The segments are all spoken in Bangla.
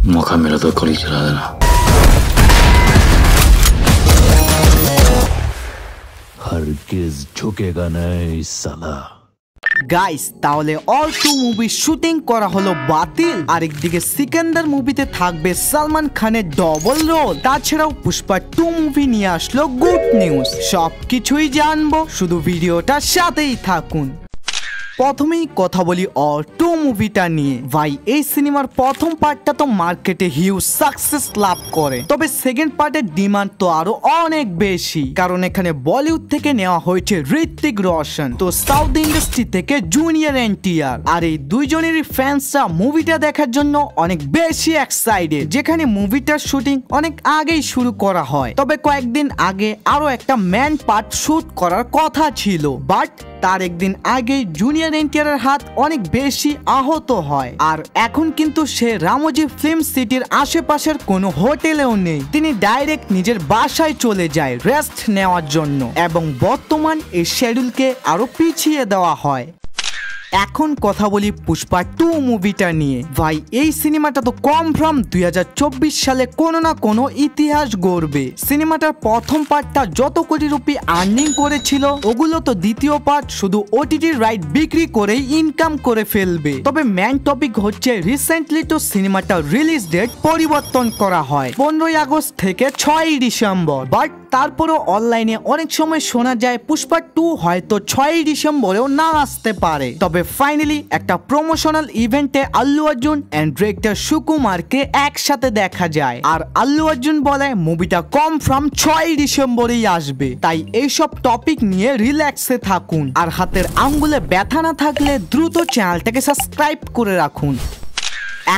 मौका मिला तो गोली चला देना। हरगिज झुकेगा नहीं साला। গাইস তাহলে অল টু মুভি শুটিং করা হলো বাতিল। আরেকদিকে সিকান্দার মুভিতে থাকবে সালমান খানের ডবল রোল। তাছাড়াও পুষ্পা 2 মুভি নিয়ে আসলো গুড নিউজ। সবকিছুই জানবো, শুধু ভিডিওটার সাথেই থাকুন। প্রথমেই কথা বলি অল টু মুভিটা নিয়ে। ভাই এই সিনেমার প্রথম পার্টটা তো মার্কেটে হিউজ সাকসেস লাভ করে, তবে সেকেন্ড পার্টের ডিমান্ড তো আরো অনেক বেশি, কারণ এখানে বলিউড থেকে নেওয়া হয়েছে ঋত্বিক রোশন, তো সাউথ ইন্ডাস্ট্রি থেকে জুনিয়র এনটিআর। আর এই দুইজনেরই ফ্যান্সরা মুভিটা দেখার জন্য অনেক বেশি এক্সাইটেড। যেখানে মুভিটার শুটিং অনেক আগেই শুরু করা হয়, তবে কয়েকদিন আগে আরো একটা ম্যান পার্ট শুট করার কথা ছিল, বাট তার একদিন আগে জুনিয়র এনটিআর এর হাত অনেক বেশি আহত হয়। আর এখন কিন্তু সে রামোজি ফিল্ম সিটির আশেপাশের কোনো হোটেলেও নেই, তিনি ডাইরেক্ট নিজের বাসায় চলে যায় রেস্ট নেওয়ার জন্য, এবং বর্তমান এই শিডিউলকে আরো পিছিয়ে দেওয়া হয়। এখন কথা বলি পুষ্পা 2 মুভিটা নিয়ে। ভাই এই সিনেমাটা তো কনফার্ম 2024 সালে কোনো না কোনো ইতিহাস গড়বে। সিনেমাটার প্রথম পার্টটা যত কোটি রুপি আর্নিং করেছিল, ওগুলো তো দ্বিতীয় পার্ট শুধু ওটিটি রাইট বিক্রি করেই ইনকাম করে ফেলবে। তবে মেন টপিক হচ্ছে রিসেন্টলি তো সিনেমাটার রিলিজ ডেট পরিবর্তন করা হয় 15ই আগস্ট থেকে 6ই ডিসেম্বর, বাট তারপরও অনলাইনে অনেক সময় শোনা যায় পুষ্পা 2 হয়তো 6ই ডিসেম্বরেও না আসতে পারে। তবে ফাইনালি একটা প্রমোশনাল ইভেন্টে আল্লু অর্জুন এন্ড ডিরেক্টর সুকুমারকে একসাথে দেখা যায়, আর আল্লু অর্জুন বলে মুভিটা কনফার্ম 6ই ডিসেম্বরেই আসবে। তাই এইসব টপিক নিয়ে রিল্যাক্সে থাকুন, আর হাতের আঙ্গুলে ব্যথা না থাকলে দ্রুত চ্যানেলটাকে সাবস্ক্রাইব করে রাখুন।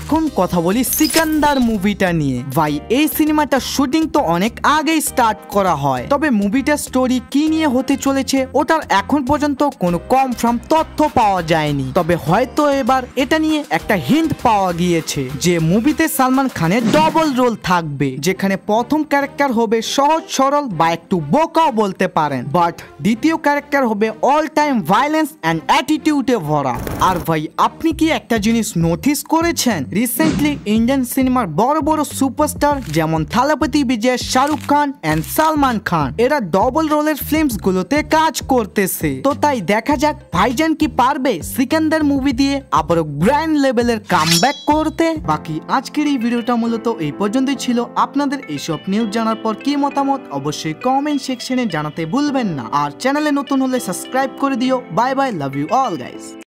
এখন কথা বলি সিকান্দার মুভিটা নিয়ে। ভাই এই সিনেমাটা শুটিং তো অনেক আগেই স্টার্ট করা হয়, তবে মুভিটার স্টোরি কি নিয়ে হতে চলেছে ওটার এখন পর্যন্ত কোনো কনফার্ম তথ্য পাওয়া যায়নি। তবে হয়তো এবার এটা নিয়ে একটা হিন্ট পাওয়া গিয়েছে যে মুভিতে সালমান খানের ডবল রোল থাকবে, যেখানে প্রথম ক্যারেক্টার হবে সহজ সরল বা একটু বোকাও বলতে পারেন, বাট দ্বিতীয় ক্যারেক্টার হবে অল টাইম ভায়োলেন্স অ্যান্ড অ্যাটিটিউডে ভরা। আর ভাই আপনি কি একটা জিনিস নোটিস করেছেন, রিসেন্টলি ইন্ডিয়ান সিনেমার বড় বড় সুপারস্টার যেমন থালাপতি বিজয়, শাহরুখ খান এন্ড সালমান খান এরা ডবল রোলের ফিল্মস গুলোতে কাজ করতেছে। তো তাই দেখা যাক ভাইজান কি পারবে সিকান্দার মুভি দিয়ে আবারও গ্র্যান্ড লেভেলের কামব্যাক করতে। বাকি আজকের এই ভিডিওটা মূলত এই পর্যন্তই ছিল। আপনাদের এইসব নিউজ জানার পর কি মতামত অবশ্যই কমেন্ট সেকশনে জানাতে ভুলবেন না, আর চ্যানেলে নতুন হলে সাবস্ক্রাইব করে দিও। Bye bye, love you all guys.